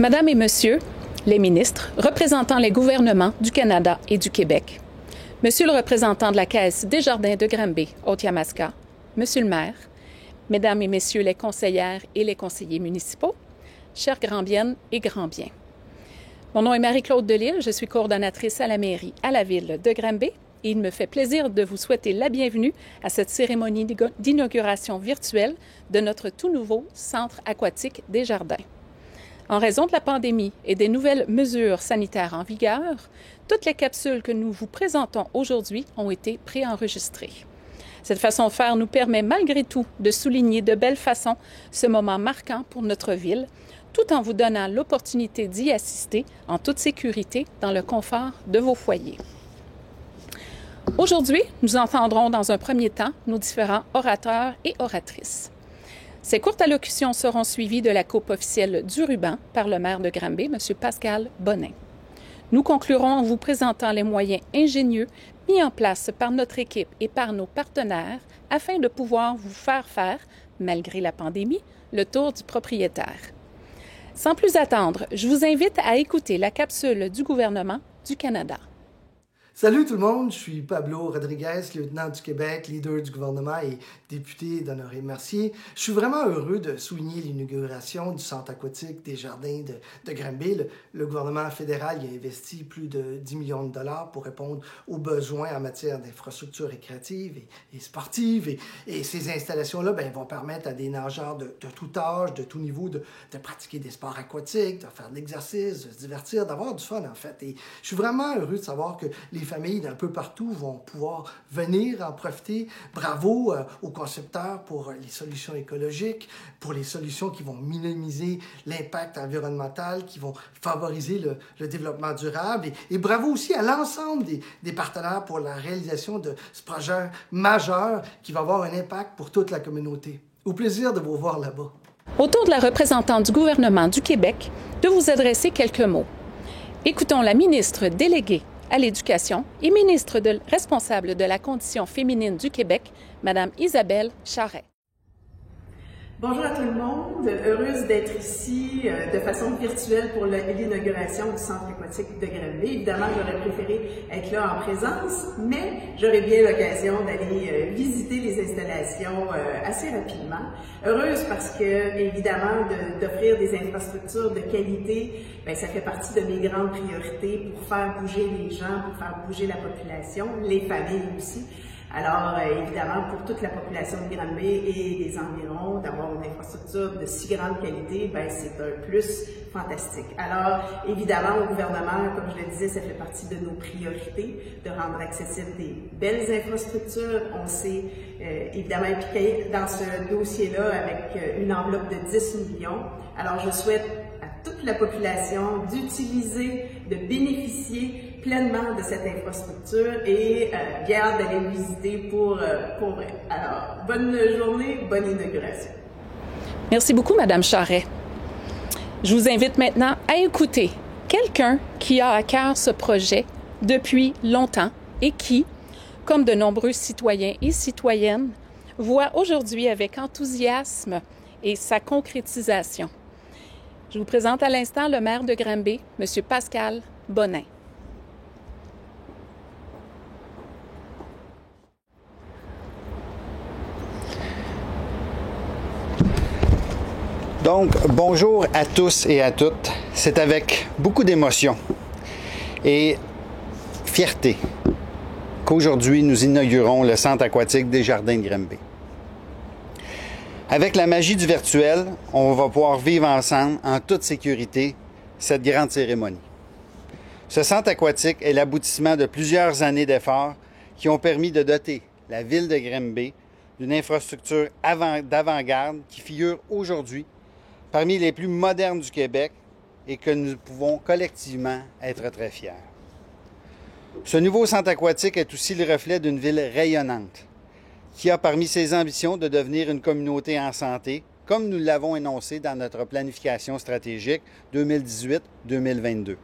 Madame et Monsieur les ministres, représentant les gouvernements du Canada et du Québec, Monsieur le représentant de la Caisse des Jardins de Granby, Haute-Yamaska, Monsieur le maire, Mesdames et Messieurs les conseillères et les conseillers municipaux, chères Granbiennes et Granbiens. Mon nom est Marie-Claude Delisle, je suis coordonnatrice à la mairie à la ville de Granby et il me fait plaisir de vous souhaiter la bienvenue à cette cérémonie d'inauguration virtuelle de notre tout nouveau centre aquatique des Jardins. En raison de la pandémie et des nouvelles mesures sanitaires en vigueur, toutes les capsules que nous vous présentons aujourd'hui ont été préenregistrées. Cette façon de faire nous permet malgré tout de souligner de belle façon ce moment marquant pour notre ville, tout en vous donnant l'opportunité d'y assister en toute sécurité dans le confort de vos foyers. Aujourd'hui, nous entendrons dans un premier temps nos différents orateurs et oratrices. Ces courtes allocutions seront suivies de la coupe officielle du ruban par le maire de Granby, M. Pascal Bonin. Nous conclurons en vous présentant les moyens ingénieux mis en place par notre équipe et par nos partenaires afin de pouvoir vous faire, malgré la pandémie, le tour du propriétaire. Sans plus attendre, je vous invite à écouter la capsule du gouvernement du Canada. Salut tout le monde, je suis Pablo Rodriguez, lieutenant du Québec, leader du gouvernement et député d'Honoré-Mercier. Je suis vraiment heureux de souligner l'inauguration du centre aquatique des Jardins de Granby. Le gouvernement fédéral y a investi plus de 10 millions de dollars pour répondre aux besoins en matière d'infrastructures récréatives et sportives. Et ces installations-là vont permettre à des nageurs de tout âge, de tout niveau, de pratiquer des sports aquatiques, de faire de l'exercice, de se divertir, d'avoir du fun en fait. Et je suis vraiment heureux de savoir que les familles d'un peu partout vont pouvoir venir en profiter. Bravo aux concepteurs pour les solutions écologiques, pour les solutions qui vont minimiser l'impact environnemental, qui vont favoriser le développement durable. Et bravo aussi à l'ensemble des partenaires pour la réalisation de ce projet majeur qui va avoir un impact pour toute la communauté. Au plaisir de vous voir là-bas. Au tour de la représentante du gouvernement du Québec de vous adresser quelques mots. Écoutons la ministre déléguée à l'Éducation et ministre responsable de la condition féminine du Québec, Mme Isabelle Charret. Bonjour à tout le monde, heureuse d'être ici de façon virtuelle pour l'inauguration du centre aquatique de Granby. Évidemment, j'aurais préféré être là en présence, mais j'aurais bien l'occasion d'aller visiter les installations assez rapidement. Heureuse parce que, évidemment, d'offrir des infrastructures de qualité, ça fait partie de mes grandes priorités pour faire bouger les gens, pour faire bouger la population, les familles aussi. Alors, évidemment, pour toute la population de Granby et des environs, d'avoir une infrastructure de si grande qualité, c'est un plus fantastique. Alors, évidemment, au gouvernement, comme je le disais, ça fait partie de nos priorités, de rendre accessibles des belles infrastructures. On s'est évidemment impliqué dans ce dossier-là avec une enveloppe de 10 millions. Alors, je souhaite à toute la population d'utiliser, de bénéficier pleinement de cette infrastructure et bien hâte d'aller visiter pour vrai. Alors, bonne journée, bonne inauguration. Merci beaucoup, Mme Charret. Je vous invite maintenant à écouter quelqu'un qui a à cœur ce projet depuis longtemps et qui, comme de nombreux citoyens et citoyennes, voit aujourd'hui avec enthousiasme et sa concrétisation. Je vous présente à l'instant le maire de Granby, M. Pascal Bonin. Donc, bonjour à tous et à toutes. C'est avec beaucoup d'émotion et fierté qu'aujourd'hui nous inaugurons le centre aquatique des Jardins de Granby. Avec la magie du virtuel, on va pouvoir vivre ensemble en toute sécurité cette grande cérémonie. Ce centre aquatique est l'aboutissement de plusieurs années d'efforts qui ont permis de doter la ville de Granby d'une infrastructure d'avant-garde qui figure aujourd'hui parmi les plus modernes du Québec et que nous pouvons collectivement être très fiers. Ce nouveau centre aquatique est aussi le reflet d'une ville rayonnante qui a parmi ses ambitions de devenir une communauté en santé, comme nous l'avons énoncé dans notre planification stratégique 2018-2022.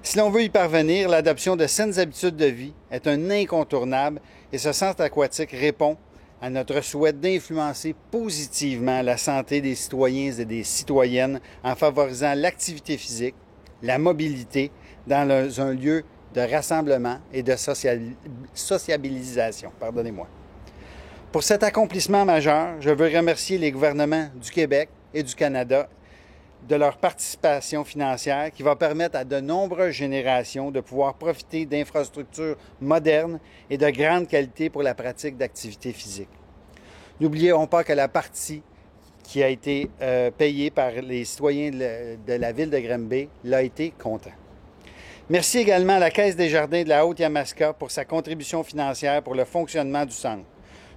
Si l'on veut y parvenir, l'adoption de saines habitudes de vie est un incontournable et ce centre aquatique répond à notre souhait d'influencer positivement la santé des citoyens et des citoyennes en favorisant l'activité physique, la mobilité dans un lieu de rassemblement et de sociabilisation. Pardonnez-moi. Pour cet accomplissement majeur, je veux remercier les gouvernements du Québec et du Canada de leur participation financière qui va permettre à de nombreuses générations de pouvoir profiter d'infrastructures modernes et de grande qualité pour la pratique d'activités physiques. N'oublions pas que la partie qui a été payée par les citoyens de la ville de Granby l'a été content. Merci également à la Caisse des Jardins de la Haute-Yamaska pour sa contribution financière pour le fonctionnement du centre.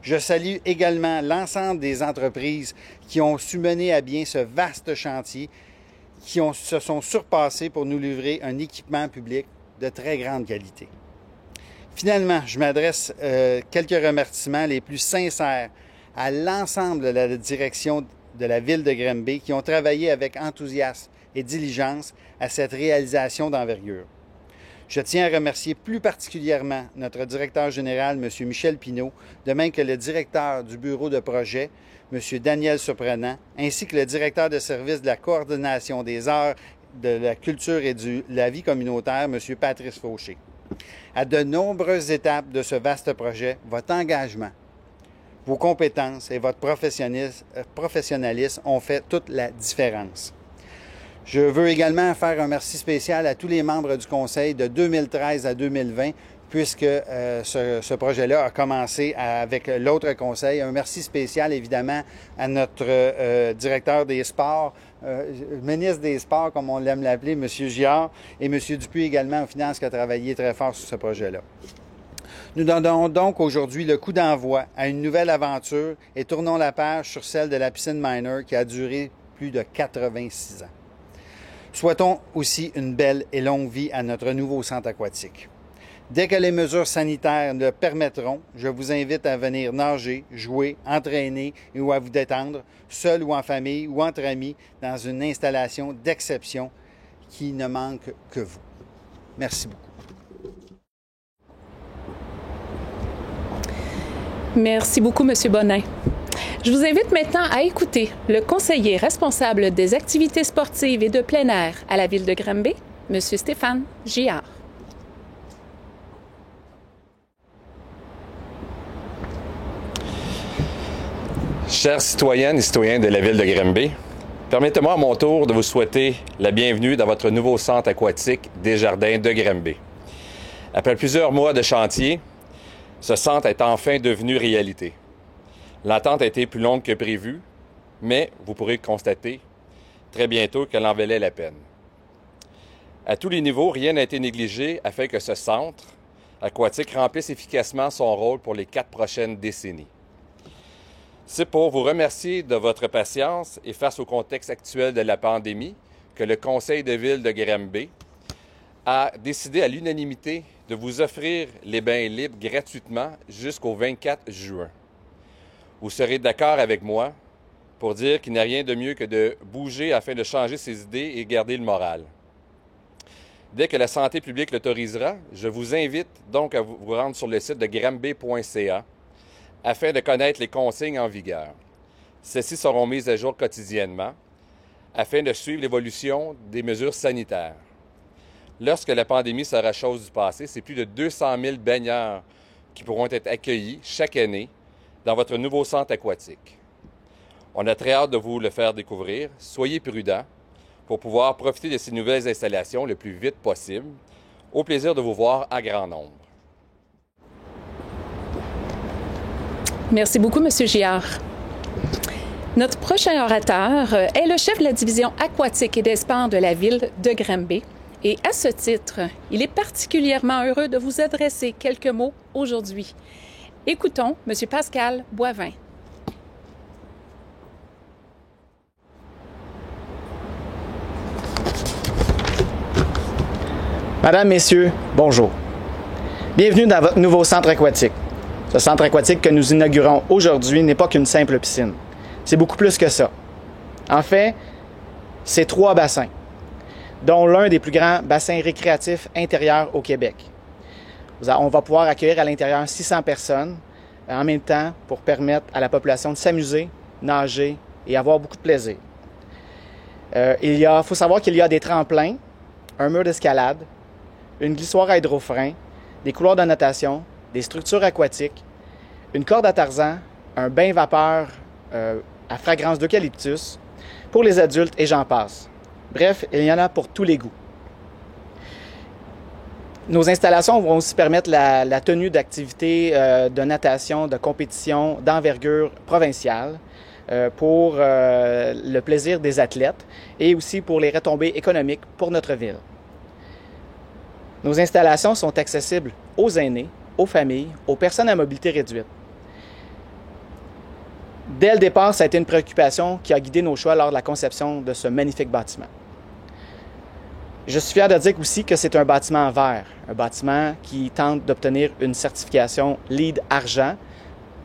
Je salue également l'ensemble des entreprises qui ont su mener à bien ce vaste chantier, se sont surpassés pour nous livrer un équipement public de très grande qualité. Finalement, je m'adresse quelques remerciements les plus sincères à l'ensemble de la direction de la ville de Granby qui ont travaillé avec enthousiasme et diligence à cette réalisation d'envergure. Je tiens à remercier plus particulièrement notre directeur général, M. Michel Pinault, de même que le directeur du bureau de projet, M. Daniel Surprenant, ainsi que le directeur de service de la coordination des arts, de la culture et de la vie communautaire, M. Patrice Fauché. À de nombreuses étapes de ce vaste projet, votre engagement, vos compétences et votre professionnalisme ont fait toute la différence. Je veux également faire un merci spécial à tous les membres du Conseil de 2013 à 2020, puisque ce projet-là a commencé avec l'autre Conseil. Un merci spécial, évidemment, à notre directeur des sports, ministre des Sports, comme on l'aime l'appeler, M. Giard, et M. Dupuis également aux finances, qui a travaillé très fort sur ce projet-là. Nous donnons donc aujourd'hui le coup d'envoi à une nouvelle aventure et tournons la page sur celle de la piscine Minor qui a duré plus de 86 ans. Souhaitons aussi une belle et longue vie à notre nouveau centre aquatique. Dès que les mesures sanitaires le permettront, je vous invite à venir nager, jouer, entraîner ou à vous détendre, seul ou en famille ou entre amis, dans une installation d'exception qui ne manque que vous. Merci beaucoup. Merci beaucoup, M. Bonin. Je vous invite maintenant à écouter le conseiller responsable des activités sportives et de plein air à la ville de Granby, M. Stéphane Giard. Chers citoyennes et citoyens de la ville de Granby, permettez-moi à mon tour de vous souhaiter la bienvenue dans votre nouveau centre aquatique des Jardins de Granby. Après plusieurs mois de chantier, ce centre est enfin devenu réalité. L'attente a été plus longue que prévu, mais vous pourrez constater très bientôt qu'elle en valait la peine. À tous les niveaux, rien n'a été négligé afin que ce centre aquatique remplisse efficacement son rôle pour les 4 prochaines décennies. C'est pour vous remercier de votre patience et face au contexte actuel de la pandémie que le Conseil de ville de Granby a décidé à l'unanimité de vous offrir les bains libres gratuitement jusqu'au 24 juin. Vous serez d'accord avec moi pour dire qu'il n'y a rien de mieux que de bouger afin de changer ses idées et garder le moral. Dès que la santé publique l'autorisera, je vous invite donc à vous rendre sur le site de granby.ca afin de connaître les consignes en vigueur. Celles-ci seront mises à jour quotidiennement afin de suivre l'évolution des mesures sanitaires. Lorsque la pandémie sera chose du passé, c'est plus de 200 000 baigneurs qui pourront être accueillis chaque année dans votre nouveau centre aquatique. On a très hâte de vous le faire découvrir. Soyez prudents pour pouvoir profiter de ces nouvelles installations le plus vite possible. Au plaisir de vous voir à grand nombre. Merci beaucoup, M. Giard. Notre prochain orateur est le chef de la division aquatique et des sports de la ville de Granby. Et à ce titre, il est particulièrement heureux de vous adresser quelques mots aujourd'hui. Écoutons M. Pascal Boivin. Madame, Messieurs, bonjour. Bienvenue dans votre nouveau centre aquatique. Ce centre aquatique que nous inaugurons aujourd'hui n'est pas qu'une simple piscine. C'est beaucoup plus que ça. En fait, c'est 3 bassins, dont l'un des plus grands bassins récréatifs intérieurs au Québec. On va pouvoir accueillir à l'intérieur 600 personnes en même temps pour permettre à la population de s'amuser, nager et avoir beaucoup de plaisir. Il faut savoir qu'il y a des tremplins, un mur d'escalade, une glissoire à hydrofrein, des couloirs de natation, des structures aquatiques, une corde à Tarzan, un bain vapeur à fragrance d'eucalyptus pour les adultes et j'en passe. Bref, il y en a pour tous les goûts. Nos installations vont aussi permettre la tenue d'activités de natation, de compétition d'envergure provinciale pour le plaisir des athlètes et aussi pour les retombées économiques pour notre ville. Nos installations sont accessibles aux aînés, aux familles, aux personnes à mobilité réduite. Dès le départ, ça a été une préoccupation qui a guidé nos choix lors de la conception de ce magnifique bâtiment. Je suis fier de dire aussi que c'est un bâtiment vert, un bâtiment qui tente d'obtenir une certification LEED Argent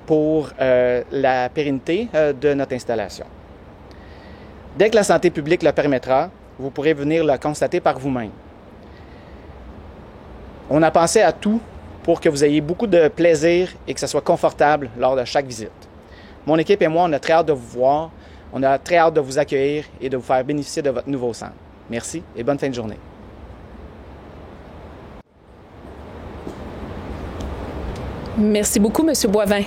pour la pérennité de notre installation. Dès que la santé publique le permettra, vous pourrez venir le constater par vous-même. On a pensé à tout pour que vous ayez beaucoup de plaisir et que ce soit confortable lors de chaque visite. Mon équipe et moi, on a très hâte de vous voir, on a très hâte de vous accueillir et de vous faire bénéficier de votre nouveau centre. Merci et bonne fin de journée. Merci beaucoup, M. Boivin.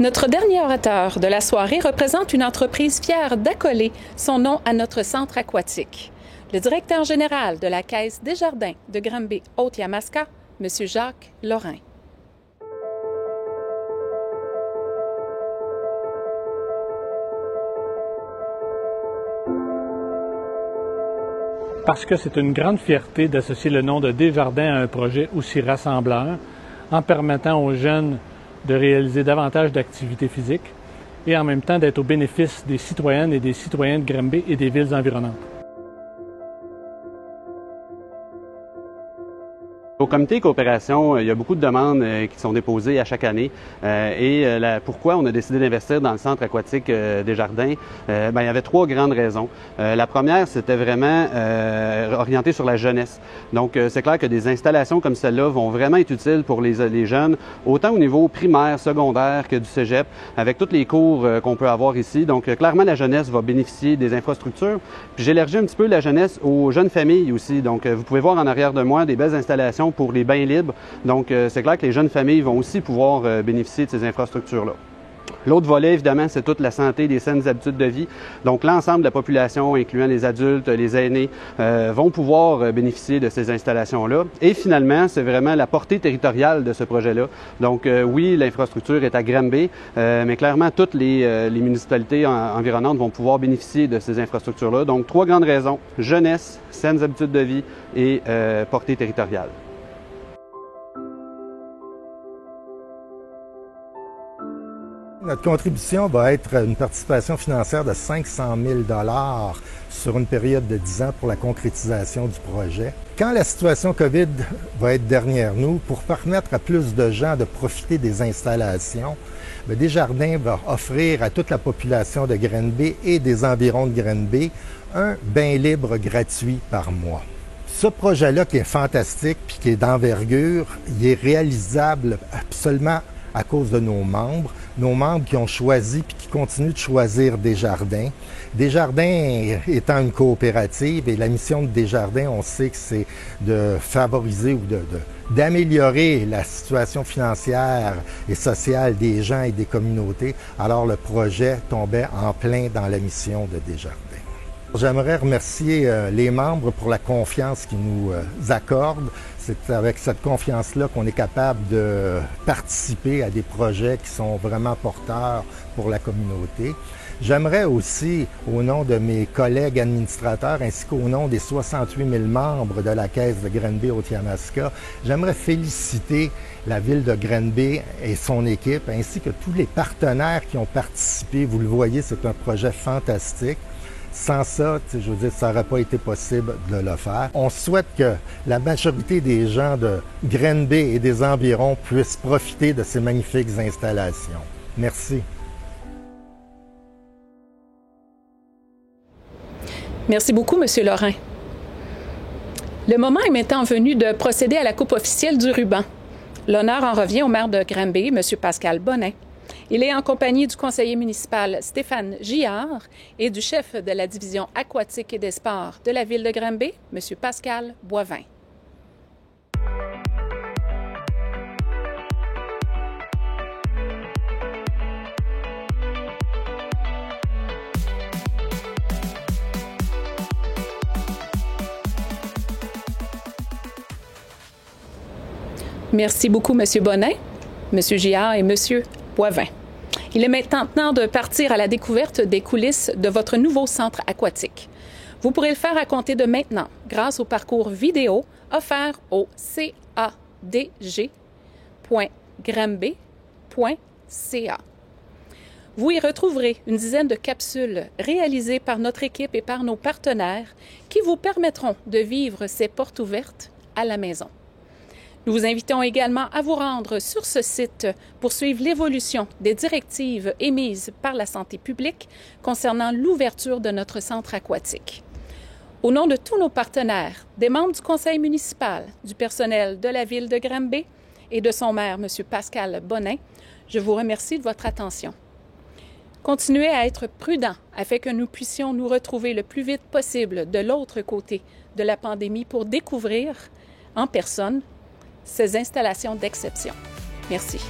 Notre dernier orateur de la soirée représente une entreprise fière d'accoler son nom à notre centre aquatique. Le directeur général de la Caisse Desjardins de Granby-Haute-Yamaska, M. Jacques Lorrain. Parce que c'est une grande fierté d'associer le nom de Desjardins à un projet aussi rassembleur, en permettant aux jeunes de réaliser davantage d'activités physiques et en même temps d'être au bénéfice des citoyennes et des citoyens de Granby et des villes environnantes. Au comité de coopération, il y a beaucoup de demandes qui sont déposées à chaque année. Pourquoi on a décidé d'investir dans le centre aquatique Desjardins? Il y avait trois grandes raisons. La première, c'était vraiment orienté sur la jeunesse. Donc, c'est clair que des installations comme celle-là vont vraiment être utiles pour les jeunes, autant au niveau primaire, secondaire que du cégep, avec tous les cours qu'on peut avoir ici. Donc, clairement, la jeunesse va bénéficier des infrastructures. Puis, j'ai élargi un petit peu la jeunesse aux jeunes familles aussi. Donc, vous pouvez voir en arrière de moi des belles installations pour les bains libres. Donc, c'est clair que les jeunes familles vont aussi pouvoir bénéficier de ces infrastructures-là. L'autre volet, évidemment, c'est toute la santé, des saines habitudes de vie. Donc, l'ensemble de la population, incluant les adultes, les aînés, vont pouvoir bénéficier de ces installations-là. Et finalement, c'est vraiment la portée territoriale de ce projet-là. Donc, oui, l'infrastructure est à Granby, mais clairement, toutes les municipalités environnantes vont pouvoir bénéficier de ces infrastructures-là. Donc, trois grandes raisons: jeunesse, saines habitudes de vie et portée territoriale. Notre contribution va être une participation financière de 500 000 $ sur une période de 10 ans pour la concrétisation du projet. Quand la situation COVID va être derrière nous, pour permettre à plus de gens de profiter des installations, Desjardins va offrir à toute la population de Granby et des environs de Granby un bain libre gratuit par mois. Ce projet-là qui est fantastique puis qui est d'envergure, il est réalisable seulement à cause de nos membres qui ont choisi puis qui continuent de choisir Desjardins. Desjardins étant une coopérative, et la mission de Desjardins, on sait que c'est de favoriser ou d'améliorer la situation financière et sociale des gens et des communautés, alors le projet tombait en plein dans la mission de Desjardins. J'aimerais remercier les membres pour la confiance qu'ils nous accordent. C'est avec cette confiance-là qu'on est capable de participer à des projets qui sont vraiment porteurs pour la communauté. J'aimerais aussi, au nom de mes collègues administrateurs ainsi qu'au nom des 68 000 membres de la Caisse de Granby-Haute-Yamaska, j'aimerais féliciter la ville de Granby et son équipe ainsi que tous les partenaires qui ont participé. Vous le voyez, c'est un projet fantastique. Sans ça, je veux dire, ça n'aurait pas été possible de le faire. On souhaite que la majorité des gens de Granby et des environs puissent profiter de ces magnifiques installations. Merci. Merci beaucoup, M. Lorrain. Le moment est maintenant venu de procéder à la coupe officielle du ruban. L'honneur en revient au maire de Granby, M. Pascal Bonnin. Il est en compagnie du conseiller municipal Stéphane Gillard et du chef de la division aquatique et des sports de la ville de Granby, M. Pascal Boivin. Merci beaucoup, M. Bonnin, M. Gillard et M. Boivin. Il est maintenant temps de partir à la découverte des coulisses de votre nouveau centre aquatique. Vous pourrez le faire à compter de maintenant grâce au parcours vidéo offert au cadg.granby.ca. Vous y retrouverez une dizaine de capsules réalisées par notre équipe et par nos partenaires qui vous permettront de vivre ces portes ouvertes à la maison. Nous vous invitons également à vous rendre sur ce site pour suivre l'évolution des directives émises par la santé publique concernant l'ouverture de notre centre aquatique. Au nom de tous nos partenaires, des membres du conseil municipal, du personnel de la ville de Granby et de son maire, M. Pascal Bonnin, je vous remercie de votre attention. Continuez à être prudents afin que nous puissions nous retrouver le plus vite possible de l'autre côté de la pandémie pour découvrir en personne ces installations d'exception. Merci.